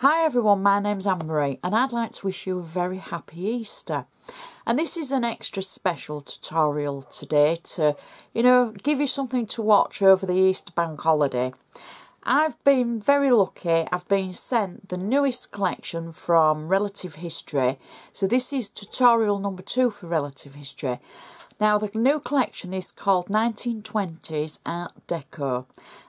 Hi everyone, my name's Anne-Marie and I'd like to wish you a very happy Easter. And this is an extra special tutorial today to, give you something to watch over the Easter bank holiday. I've been very lucky. I've been sent the newest collection from Relative History. So this is tutorial number 2 for Relative History. Now the new collection is called 1920s Art Deco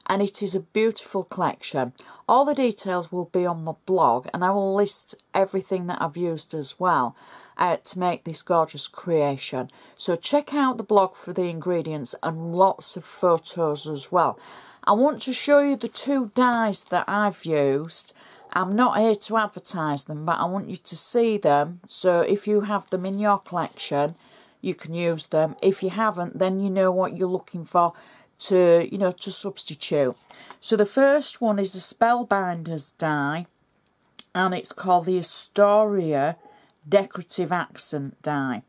and it is a beautiful collection. All the details will be on my blog and I will list everything that I've used as well to make this gorgeous creation. So check out the blog for the ingredients and lots of photos as well. I want to show you the 2 dies that I've used. I'm not here to advertise them, but I want you to see them. So if you have them in your collection, you can use them. If you haven't, then you know what you're looking for to, to substitute. So the first one is a Spellbinders die, and it's called the Astoria Decorative Accent die.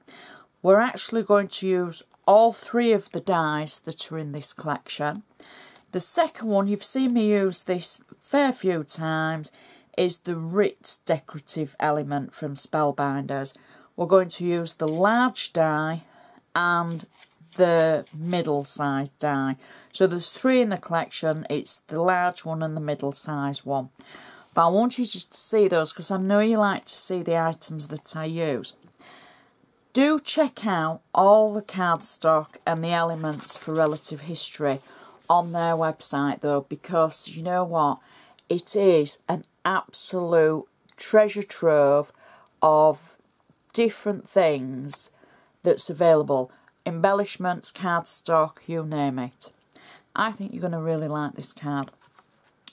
We're actually going to use all 3 of the dies that are in this collection. The second one, you've seen me use this a fair few times, is the Ritz Decorative Element from Spellbinders. We're going to use the large die and the middle-sized die. So there's 3 in the collection. It's the large one and the middle-sized one. But I want you to see those because I know you like to see the items that I use. Do check out all the cardstock and the elements for Relative History on their website though, because you know what? It is an absolute treasure trove of different things that's available. Embellishments, cardstock, you name it. I think you're going to really like this card.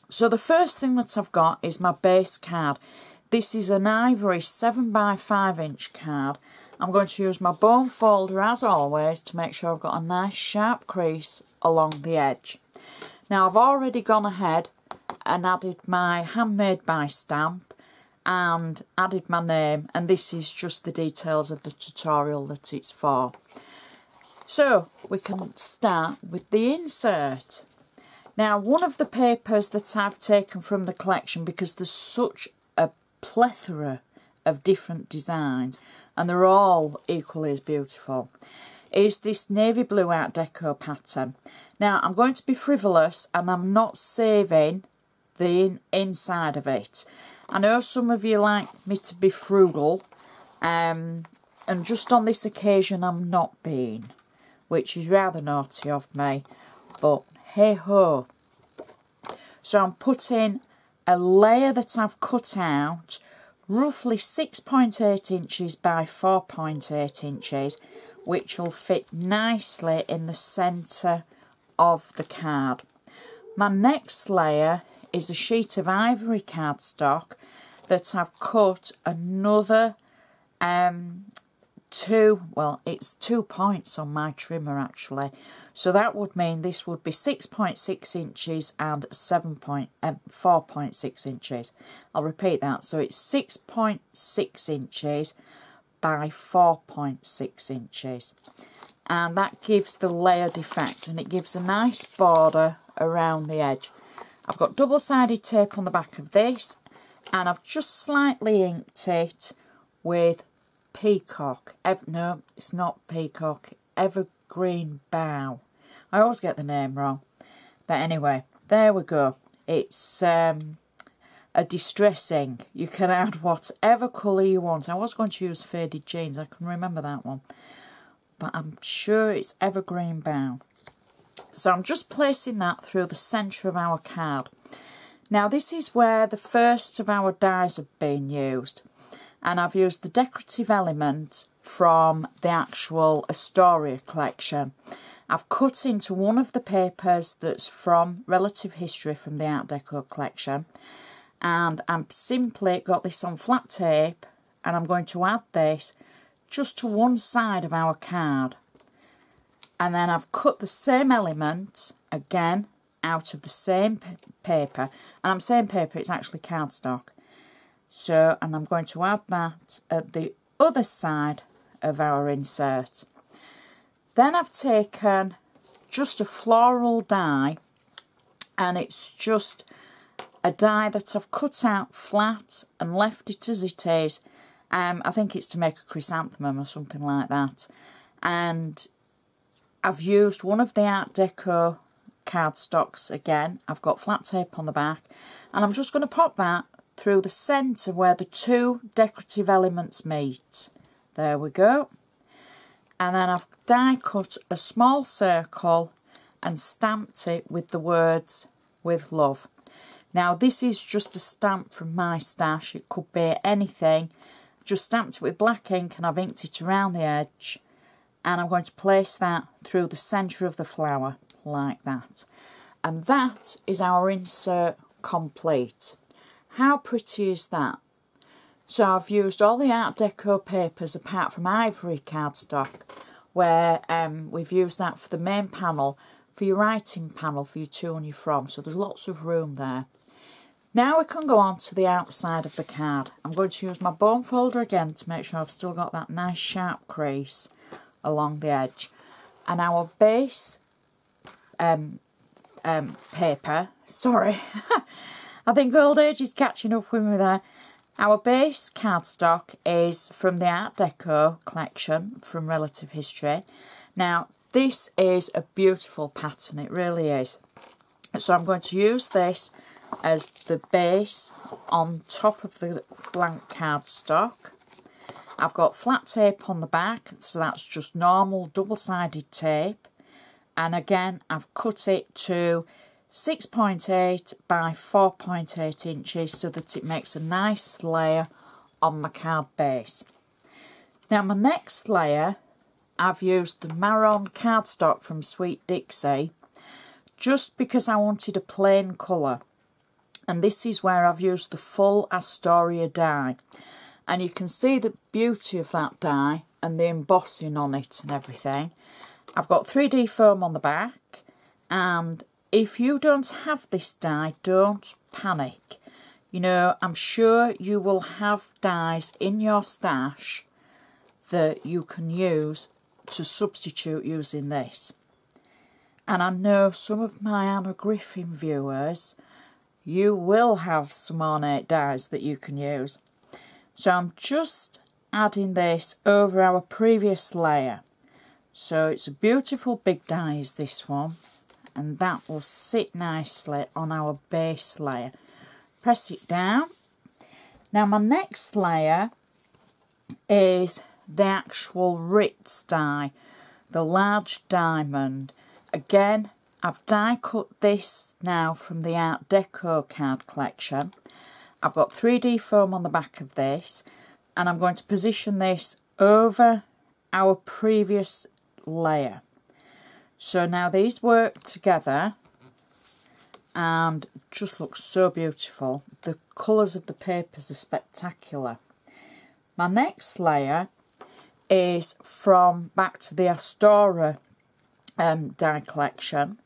So the first thing that I've got is my base card. This is an ivory 7x5 inch card. I'm going to use my bone folder as always to make sure I've got a nice sharp crease along the edge. Now I've already gone ahead and added my handmade by stamp and added my name, and this is just the details of the tutorial that it's for. So we can start with the insert. Now one of the papers that I've taken from the collection, because there's such a plethora of different designs and they're all equally as beautiful, is this navy blue Art Deco pattern. Now I'm going to be frivolous and I'm not saving the inside of it. I know some of you like me to be frugal, and just on this occasion I'm not being, which is rather naughty of me, but hey ho. So I'm putting a layer that I've cut out, roughly 6.8 inches by 4.8 inches, which will fit nicely in the centre of the card. My next layer is a sheet of ivory cardstock that I've cut another it's 2 points on my trimmer actually. So that would mean this would be 6.6 inches and 4.6 inches. I'll repeat that. So it's 6.6 inches by 4.6 inches. And that gives the layered effect and it gives a nice border around the edge. I've got double-sided tape on the back of this and I've just slightly inked it with Peacock. No, it's not Peacock. Evergreen Bough. I always get the name wrong. But anyway, there we go. It's a distressing. You can add whatever colour you want. I was going to use Faded Jeans. I can remember that one. But I'm sure it's Evergreen Bough. So I'm just placing that through the centre of our card. Now this is where the first of our dies have been used. And I've used the decorative element from the actual Astoria collection. I've cut into one of the papers that's from Relative History from the Art Deco collection. And I'm simply got this on flat tape and I'm going to add this just to one side of our card. And then I've cut the same element again out of the same paper. And I'm saying paper, it's actually cardstock. So, and I'm going to add that at the other side of our insert. Then I've taken just a floral die and it's just a die that I've cut out flat and left it as it is. I think it's to make a chrysanthemum or something like that. And I've used one of the Art Deco cardstocks again. I've got flat tape on the back, and I'm just going to pop that through the centre where the two decorative elements meet. There we go. And then I've die cut a small circle and stamped it with the words "with love." Now this is just a stamp from my stash, it could be anything. Just stamped it with black ink and I've inked it around the edge, and I'm going to place that through the centre of the flower like that. And that is our insert complete. How pretty is that? So I've used all the Art Deco papers apart from ivory cardstock, where we've used that for the main panel, for your writing panel, for your to and your from, so there's lots of room there. Now we can go on to the outside of the card. I'm going to use my bone folder again to make sure I've still got that nice sharp crease along the edge. And our base paper, sorry, I think old age is catching up with me there. Our base cardstock is from the Art Deco collection from Relative History. Now this is a beautiful pattern, it really is. So I'm going to use this as the base on top of the blank cardstock. I've got flat tape on the back, so that's just normal double-sided tape. And again, I've cut it to 6.8 by 4.8 inches so that it makes a nice layer on my card base. Now my next layer, I've used the marron cardstock from Sweet Dixie, just because I wanted a plain colour. And this is where I've used the full Astoria die. And you can see the beauty of that die and the embossing on it and everything. I've got 3D foam on the back, and if you don't have this die, don't panic. You know, I'm sure you will have dies in your stash that you can use to substitute using this. And I know some of my Anna Griffin viewers, you will have some ornate dies that you can use. So I'm just adding this over our previous layer. So it's a beautiful big die is this one, and that will sit nicely on our base layer. Press it down. Now my next layer is the actual Ritz die, the large diamond. Again, I've die cut this now from the Art Deco card collection. I've got 3D foam on the back of this, and I'm going to position this over our previous layer. So now these work together and just look so beautiful. The colours of the papers are spectacular. My next layer is from back to the Astoria die collection.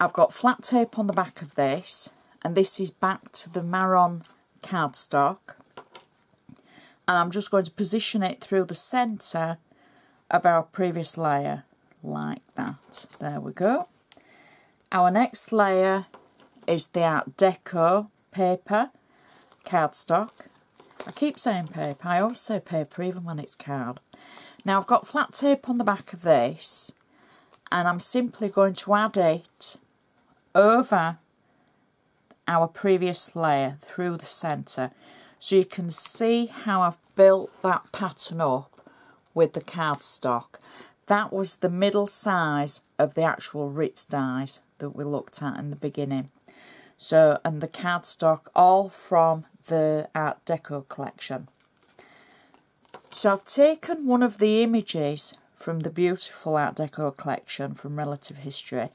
I've got flat tape on the back of this, and this is back to the marron cardstock, and I'm just going to position it through the centre of our previous layer like that. There we go. Our next layer is the Art Deco paper cardstock. I keep saying paper, I always say paper even when it's card. Now I've got flat tape on the back of this, and I'm simply going to add it over our previous layer through the centre, so you can see how I've built that pattern up with the cardstock. That was the middle size of the actual Ritz dies that we looked at in the beginning. So, and the cardstock all from the Art Deco collection. So I've taken one of the images from the beautiful Art Deco collection from Relative History.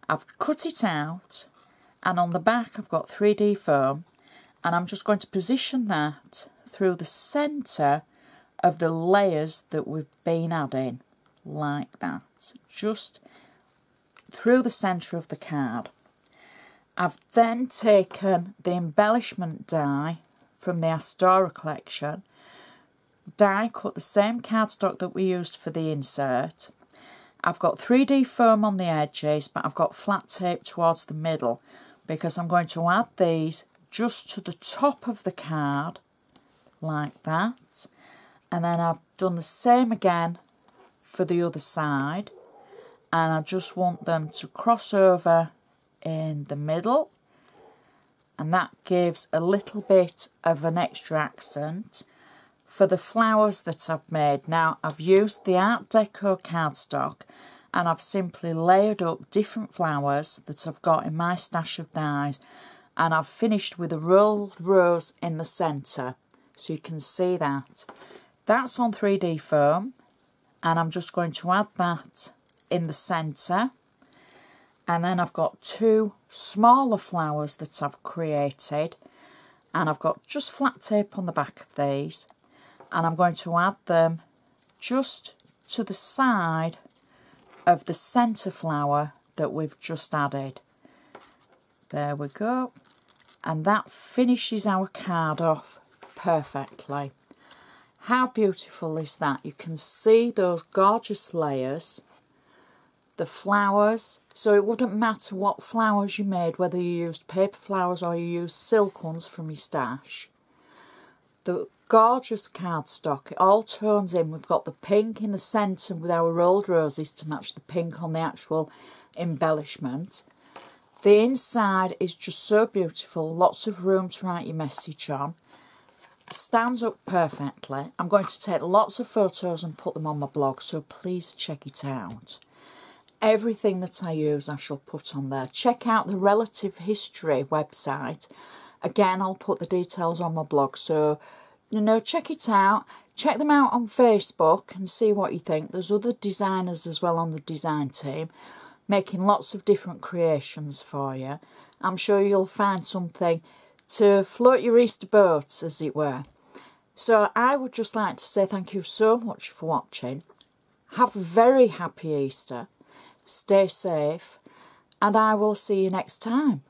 I've cut it out, and on the back I've got 3D foam, and I'm just going to position that through the centre of the layers that we've been adding, like that, just through the centre of the card. I've then taken the embellishment die from the Astoria collection, die cut the same cardstock that we used for the insert. I've got 3D foam on the edges, but I've got flat tape towards the middle, because I'm going to add these just to the top of the card, like that. And then I've done the same again for the other side. And I just want them to cross over in the middle. And that gives a little bit of an extra accent for the flowers that I've made. Now, I've used the Art Deco cardstock, and I've simply layered up different flowers that I've got in my stash of dies, and I've finished with a rolled rose in the centre, so you can see that. That's on 3D foam, and I'm just going to add that in the centre. And then I've got two smaller flowers that I've created, and I've got just flat tape on the back of these, and I'm going to add them just to the side of the centre flower that we've just added. There we go. And that finishes our card off perfectly. How beautiful is that? You can see those gorgeous layers, the flowers. So it wouldn't matter what flowers you made, whether you used paper flowers or you used silk ones from your stash. The gorgeous cardstock, it all tones in. We've got the pink in the centre with our rolled roses to match the pink on the actual embellishment. The inside is just so beautiful, lots of room to write your message on. It stands up perfectly. I'm going to take lots of photos and put them on my blog, so please check it out. Everything that I use I shall put on there. Check out the Relative History website. Again, I'll put the details on my blog, so check it out. Check them out on Facebook and see what you think. There's other designers as well on the design team making lots of different creations for you. I'm sure you'll find something to float your Easter boat, as it were. So I would just like to say thank you so much for watching. Have a very happy Easter. Stay safe, and I will see you next time.